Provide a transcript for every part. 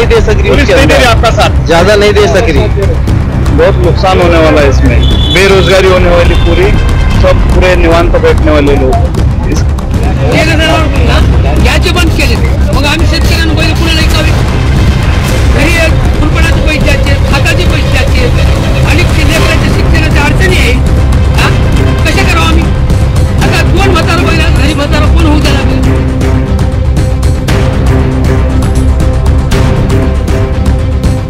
नहीं दे सक रही, आपका साथ ज्यादा नहीं दे सक रही। बहुत नुकसान होने वाला है इसमें, बेरोजगारी होने वाली पूरी, सब पूरे निवांत बैठने वाले लोग। गॅसचे बंद केले, मग आम्ही शेतकऱ्यांना बैल पुढे ऐकावे, घरी कुरपणाचे पैसे द्यायचे, खाताचे पैसे द्यायचे आणि लेकरांच्या शिक्षणाच्या अडचणी आहे। कशा करावं आम्ही आता? दोन म्हातारा बैल घरी म्हातारा कोण होऊ द्यायला?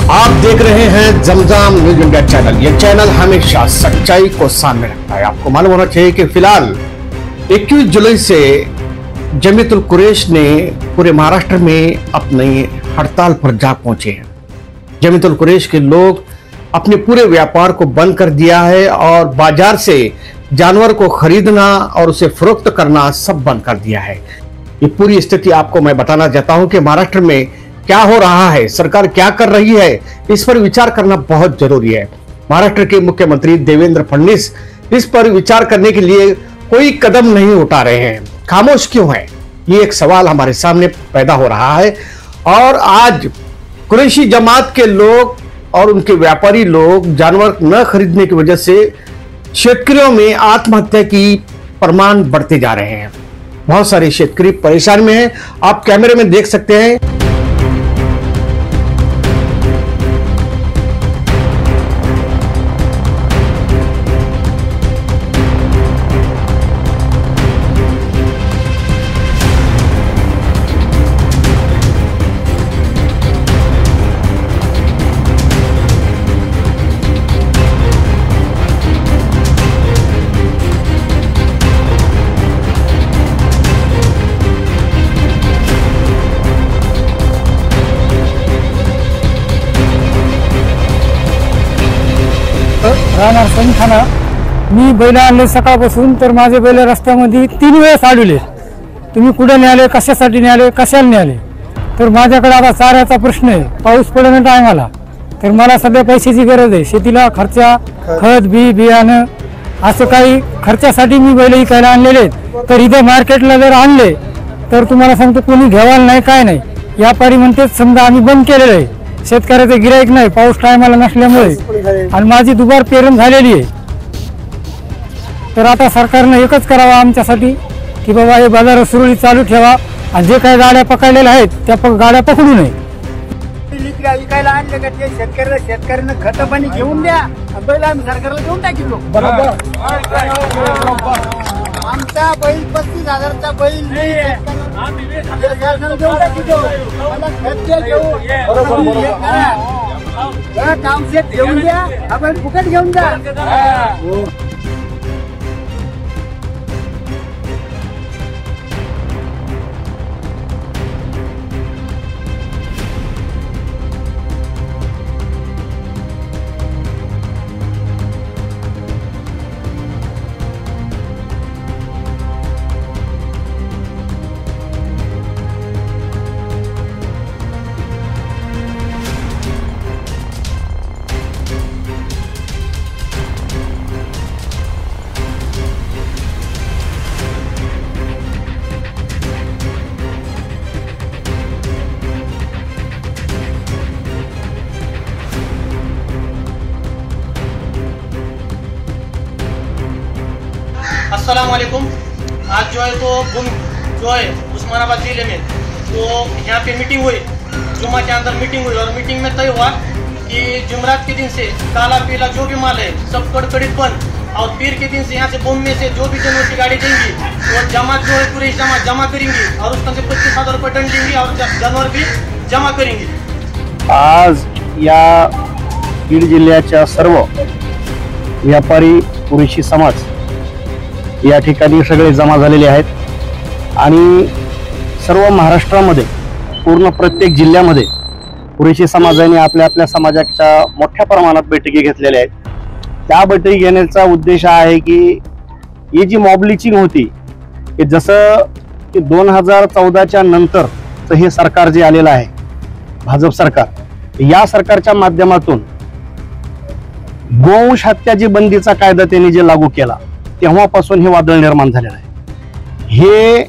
आप देख रहे हैं जमजाम न्यूज इंडिया चैनल। यह चैनल हमेशा सच्चाई को सामने रखता है। आपको मालूम होना चाहिए कि फिलहाल 21 जुलाई से जमीयतुल कुरैश ने पूरे महाराष्ट्र में अपनी हड़ताल पर जा पहुंचे हैं। जमीयतुल कुरैश के लोग अपने पूरे व्यापार को बंद कर दिया है और बाजार से जानवर को खरीदना और उसे फरोख्त करना सब बंद कर दिया है। ये पूरी स्थिति आपको मैं बताना चाहता हूं कि महाराष्ट्र में क्या हो रहा है, सरकार क्या कर रही है, इस पर विचार करना बहुत जरूरी है। महाराष्ट्र के मुख्यमंत्री देवेंद्र फडणवीस इस पर विचार करने के लिए कोई कदम नहीं उठा रहे हैं, खामोश क्यों है, ये एक सवाल हमारे सामने पैदा हो रहा है। और आज कुरैशी जमात के लोग और उनके व्यापारी लोग जानवर न खरीदने की वजह से शेतकरियों में आत्महत्या की प्रमाण बढ़ते जा रहे हैं। बहुत सारे शेतकरी परेशान में हैं। आप कैमरे में देख सकते हैं। राहणार संखाना। मी बैल आणले सकाळपासून, तर माझे बैल रस्त्यामध्ये 3 वेळेस अडवले। तुम्ही कुठे न्याले, कशासाठी न्याले, कशाला न्याले? तर माझ्याकडे आता चाऱ्याचा प्रश्न आहे, पाऊस पडणं टायमाला, तर मला सध्या पैशाची गरज आहे। शेतीला खर्चा, खत, बियाणं असं काही खर्चासाठी मी बैल विकायला आणलेले आहेत। तर इथे मार्केटला जर आणले तर तुम्हाला सांगतो कोणी घ्यावाला नाही, काय नाही। व्यापारी म्हणते समजा आम्ही बंद केलेलं आहे, शेतकऱ्याचं गिराईक नाही पाऊस टायमाला नसल्यामुळे, आणि माझी दुबार पेरण झालेली आहे। तर आता सरकारने एकच करावं आमच्यासाठी की बाबा हे बाजार सुरळीत चालू ठेवा आणि जे काही गाड्या पकडलेल्या आहेत त्या गाड्या पकडू नये। विकायला आणले का ते शेतकऱ्यांना खत पाणी घेऊन द्या, बैल आम्ही सरकारला देऊन टाकिलो। आमचा बैल 35,000चा बैल काम शेत घेऊन द्या, हा बैल फुकट घेऊन जा। अस्सलाम वालेकुम। आज जो है तो जो है उस्मानाबाद जिले में तो यहाँ पे मीटिंग हुई, जुम्मा के अंदर मीटिंग हुई और मीटिंग में तय हुआ कि जुमरात के दिन से काला पीला जो भी माल है सब कड़कड़ित बंद, और पीर के दिन से यहाँ से बॉम्बे से जो भी जानवर की गाड़ी देंगी वो जमात जो है पूरी जमा करेंगी और उसका से 25,000 रुपये दंड देंगी और जानवर भी जमा करेंगी। आज या बीड जिल्ह्याच्या सर्व व्यापारी कुरैशी समाज या ठिकाणी सगळे जमा झालेले आहेत आणि सर्व महाराष्ट्रामध्ये पूर्ण प्रत्येक जिल्ह्यामध्ये कुरैशी समाजाने आपल्या आपल्या समाजाच्या मोठ्या प्रमाणात बैठकी घेतलेल्या आहेत। त्या बैठकी घेण्याचा उद्देश आहे की ही जी मॉब लिचिंग होती की जसं की 2014च्या नंतरचं हे सरकार जे आलेलं आहे भाजप सरकार, या सरकारच्या माध्यमातून गोवंश हत्या जी बंदीचा कायदा त्यांनी जे लागू केला तेव्हापासून हे वादळ निर्माण झालेलं आहे। हे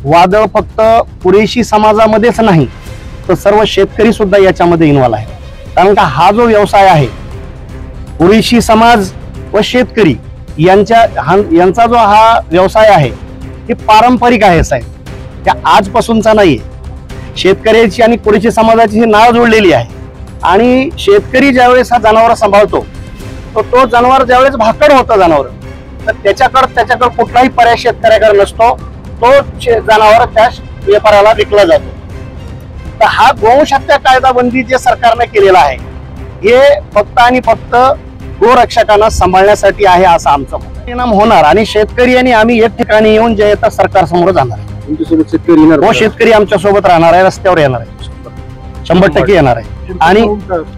वादळ फक्त कुरैशी समाजामध्येच नाही तर सर्व शेतकरी सुद्धा याच्यामध्ये इन्व्हॉल्व आहे. कारण का हा जो व्यवसाय आहे, ओरिशी समाज व शेतकरी यांचा जो हा व्यवसाय आहे हे पारंपरिक आहे साहेब, त्या आजपासूनचा नाहीये. शेतकऱ्याची आणि कुरेशी समाजाची ही नाळ जोडलेली आहे. आणि शेतकरी ज्यावेळेस हा जनावर सांभाळतो, तो जनावर ज्यावेळेस भाकड होतं जनावर, तर त्याच्याकडे कुठलाही पर्याय शेतकऱ्याकडे नसतो. तो जनावर त्या व्यापाऱ्याला विकला जातो. तर हा गोवंशहत्या कायदाबंदी जे सरकारने केलेला आहे, हे फक्त आणि फक्त गोरक्षकांना सांभाळण्यासाठी आहे असं आमचं परिणाम होणार. आणि शेतकरी आणि आम्ही एक ठिकाणी येऊन जे येतात सरकार समोर जाणार आहे. तुमच्यासोबत शेतकरी येणार? हो, शेतकरी आमच्या सोबत राहणार आहे, रस्त्यावर येणार आहे, 100% येणार आहे. आणि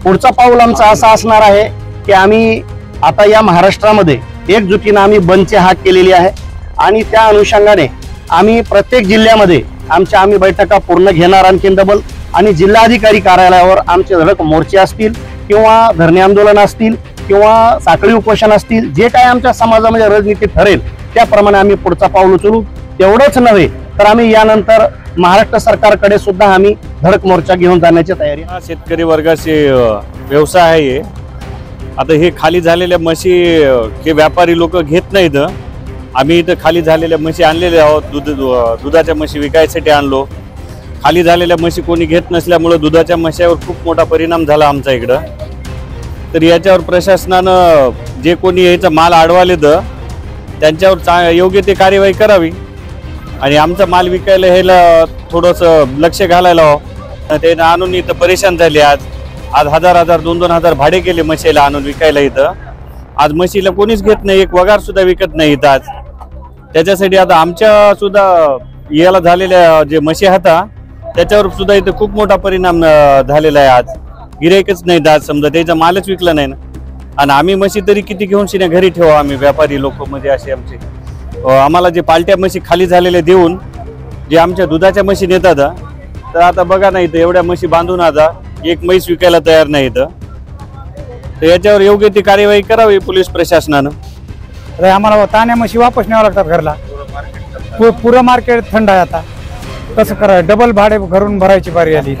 पुढचा पाऊल आमचा असा असणार आहे की आम्ही आता या महाराष्ट्रामध्ये एकजुटीनं आम्ही बंदची हाक केलेली आहे. आणि त्या अनुषंगाने आम्ही प्रत्येक जिल्ह्यामध्ये आम्ही बैठका पूर्ण घेणार आणखी डबल. आणि जिल्हाधिकारी कार्यालयावर आमचे धडक मोर्चे असतील किंवा धरणे आंदोलन असतील किंवा साखळी उपोषण असतील, जे काय आमच्या समाजामध्ये रणनीती ठरेल त्याप्रमाणे आम्ही पुढचा पाऊल उचलू. तेवढंच नव्हे तर आम्ही यानंतर महाराष्ट्र सरकारकडे सुद्धा आम्ही धडक मोर्चा घेऊन जाण्याची तयारी. शेतकरी वर्गाचे व्यवसाय आहे. आता हे खाली झालेल्या म्हशी हे व्यापारी लोक घेत नाहीत. आम्ही इथं खाली झालेल्या म्हशी आणलेल्या आहोत. दुधाच्या म्हशी विकायसाठी आणलो. खाली झालेल्या म्हशी कोणी घेत नसल्यामुळं दुधाच्या म्हशीवर खूप मोठा परिणाम झाला आमच्या इकडं. तर याच्यावर प्रशासनानं जे कोणी याचा माल अडवालेत त्यांच्यावर योग्य ते कार्यवाही करावी आणि आमचा माल विकायला ह्याला थोडंसं लक्ष घालायला हवं. ते आणून इथं परेशान झाले. आज 1000 2-2 हजार भाडे केले म्हशीला आणून विकायला इथं. आज म्हशीला कोणीच घेत नाही, एक वगार सुद्धा विकत नाही इथं आज. त्याच्यासाठी आता आमच्या सुद्धा याला झालेल्या जे म्हशी होता त्याच्यावर सुद्धा इथं खूप मोठा परिणाम झालेला आहे. आज गिराईकच नाही आज, समजा त्याचा मालच विकला नाही ना. आणि आम्ही म्हशी तरी किती घेऊन शिने घरी ठेवा आम्ही व्यापारी लोक मध्ये असे आमचे. आम्हाला जे पालट्या म्हशी खाली झालेल्या देऊन जे आमच्या दुधाच्या म्हशी नेतात, तर आता बघा ना इथं एवढ्या म्हशी बांधून आता एक म्हैस विकायला तयार नाही इथं. तर याच्यावर योग्य ती कार्यवाही करावी पोलीस प्रशासनानं. आम्हाला ताण्या म्हशी वापस न्यावं लागतात घरला. पुरं मार्केट थंड आहे. आता कसं करायचं, डबल भाडे घरून भरायची बारी आली.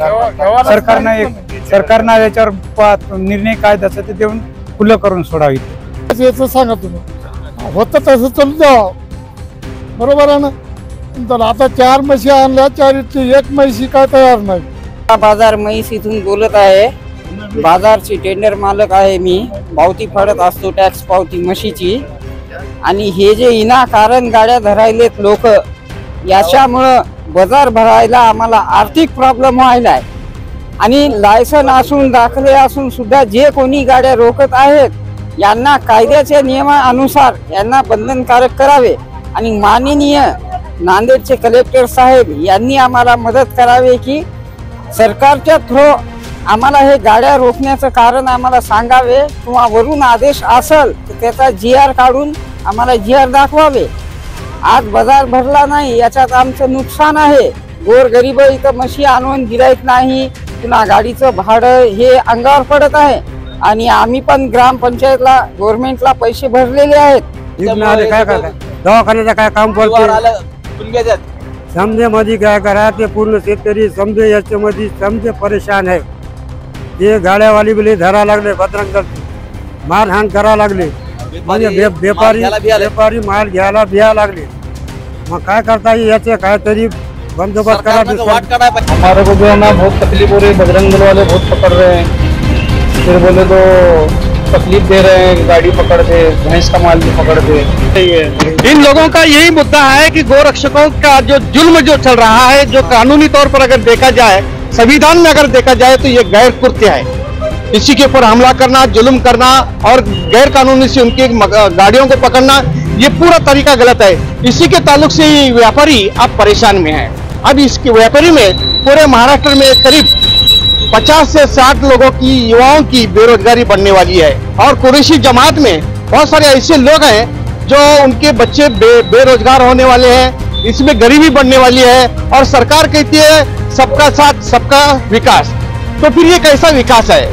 सरकारनं याच्यावर निर्णय काय त्याचं ते देऊन खुलं करून सोडावी. याचं सांगा तुम्ही, होतं तसं चालू द्यावं, बरोबर आहे ना. तर आता 4 म्हशी आणल्या, 4 एक म्हशी काय तयार नाही. बाजार म्हैस इथून बोलत आहे. बाजारची टेंडर मालक आहे मी. पावती फाडत असतो, टॅक्स पावती म्हशीची. आणि हे जे विनाकारण गाड्या धरायलेत लोक, याच्यामुळं बाजार भरायला आम्हाला आर्थिक प्रॉब्लेम व्हायला आहे. आणि लायसन असून दाखले असून सुद्धा जे कोणी गाड्या रोखत आहेत यांना कायद्याच्या नियमानुसार यांना बंधनकारक करावे. आणि माननीय नांदेडचे कलेक्टर साहेब यांनी आम्हाला मदत करावी की सरकारच्या थ्रू आम्हाला हे गाड्या रोखण्याचं कारण आम्हाला सांगावे किंवा वरून आदेश असेल तर त्याचा GR काढून आम्हाला GR दाखवावे. आज बाजार भरला नाही याच्यात आमचं नुकसान आहे. गोरगरीब इथं म्हशी आणून गिराईक नाही, पुन्हा गाडीचं भाडं हे अंगावर पडत आहे. आणि आम्ही पण ग्रामपंचायतला गव्हर्नमेंटला पैसे भरलेले आहेत. दवाखान्याचं काय काम करतो समजे मध्ये काय करा, ते पूर्ण शेतकरी समजे याच्यामध्ये समजे परेशान आहे. ते गाड्यावाली बिले धरा लागले, बदनाम मारहाण करा लागले. म्हणजे व्यापारी माल घ्यायला बिया लागले. मग काय करता येईल, याचे काहीतरी बंदोबस्त करा. हमारे को जो है ना बहुत तकलीफ हो रही है. बजरंग दल वाले बहुत पकड़ रहे हैं, फिर बोले तो तकलीफ दे रहे हैं, गाड़ी पकड़ के भैंस का माल भी पकड़ के. इन लोगों का यही मुद्दा है कि गोरक्षकों का जो जुल्म जो चल रहा है, जो कानूनी तौर पर अगर देखा जाए, संविधान में अगर देखा जाए तो ये गैर कृत्य है. किसी के ऊपर हमला करना, जुल्म करना और गैर कानूनी से उनकी गाड़ियों को पकड़ना, ये पूरा तरीका गलत है. इसी के ताल्लुक से व्यापारी अब परेशान में है. अब इसके व्यापारी में पूरे महाराष्ट्र में करीब 50 से 60 लोगों की, युवाओं की बेरोजगारी बढ़ने वाली है. और कुरैशी जमात में बहुत सारे ऐसे लोग हैं जो उनके बच्चे बेरोजगार होने वाले हैं. इसमें गरीबी बढ़ने वाली है. और सरकार कहती है सबका साथ सबका विकास. तो फिर ये कैसा विकास है?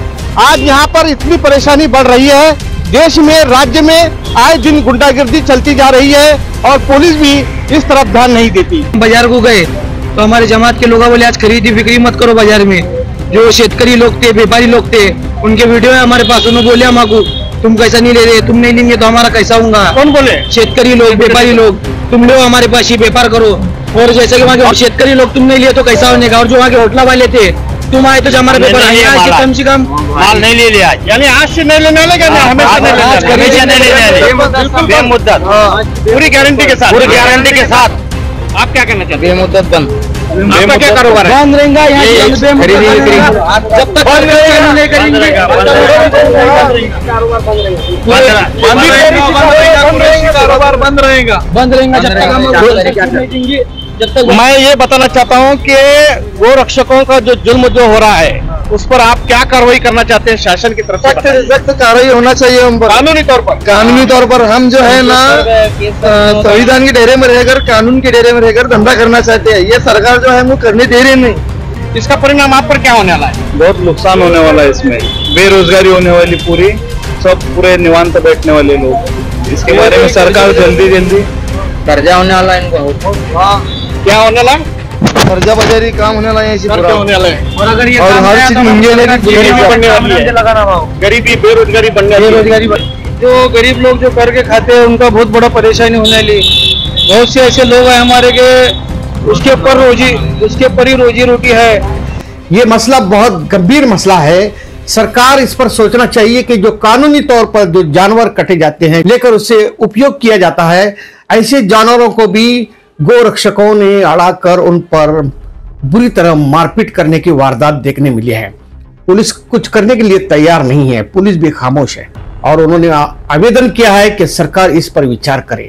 आज यहाँ पर इतनी परेशानी बढ़ रही है. देश में, राज्य में आए दिन गुंडागर्दी चलती जा रही है और पुलिस भी इस तरफ ध्यान नहीं देती. बाजार को गए तो हमारे जमात के लोग बोले आज खरीदी बिक्री मत करो बाजार में. जो शेतकरी लोग थे, व्यापारी लोग थे, उनके वीडियो है हमारे पास। उन्होंने बोले हमको तुम कैसा नहीं ले रहे, तुम नहीं लेंगे तो हमारा कैसा होगा। कौन बोले? शेतकरी लोग, व्यापारी लोग, तुम लोग हमारे पास ही व्यापार करो। और जैसे कि वहाँ के शेतकरी लोग तुम नहीं लिए तो कैसा हो जाएगा। और जो वहाँ के होटला वाले थे, तुम आए तो हमारा पेपर कम से कम माल नहीं ले लिया, यानी आज से नहीं लेने वाले, हमेशा नहीं लेने वाले, बेमुद्दत, पूरी गारंटी के साथ, पूरी गारंटी के साथ। आप क्या कहना चाहते हैं? बेमुद्दत बंद। आपका क्या कारोबार है? बंद रहेगा यहाँ जब तक नहीं करेंगे कारोबार बंद रहेगा जब तक मैं ये बताना चाहता हूँ कि गोरक्षकों का जो जुल्म जो हो रहा है उस पर आप क्या कार्रवाई करना चाहते हैं शासन की तरफ से? सख्त कार्रवाई होना चाहिए हम पर। कानूनी तौर पर हम जो है ना संविधान के डेरे में रहकर, कानून के डेरे में रहकर धंधा करना चाहते हैं। ये सरकार जो है वो करने दे रही नहीं। इसका परिणाम आप पर क्या होने वाला है? बहुत नुकसान होने वाला है इसमें, बेरोजगारी होने वाली पूरी, सब पूरे निवांत बैठने वाले लोग। इसके बारे में सरकार जल्दी कर्जा होने वाला है इनको। क्या होने वाला है? कर्जा बाजारी काम होने वाला है ऐसी पूरा। होने वाला है। और अगर ये और हर चीज महंगी होने की गरीबी बढ़ने वाली है, गरीबी बेरोजगारी बढ़ने वाली है। जो गरीब लोग जो करके खाते हैं उनका बहुत बड़ा परेशानी होने वाली। बहुत से ऐसे लोग हैं हमारे के उसके ऊपर ही रोजी रोटी है। ये मसला बहुत गंभीर मसला है। सरकार इस पर सोचना चाहिए कि जो कानूनी तौर पर जो जानवर कटे जाते हैं, लेकर उससे उपयोग किया जाता है, ऐसे जानवरों को भी गोरक्षकों ने अड़ाकर उन पर बुरी तरह मारपीट करने की वारदात देखने मिली है। पुलिस कुछ करने के लिए तैयार नहीं है, पुलिस भी खामोश है और उन्होंने आवेदन किया है कि सरकार इस पर विचार करे।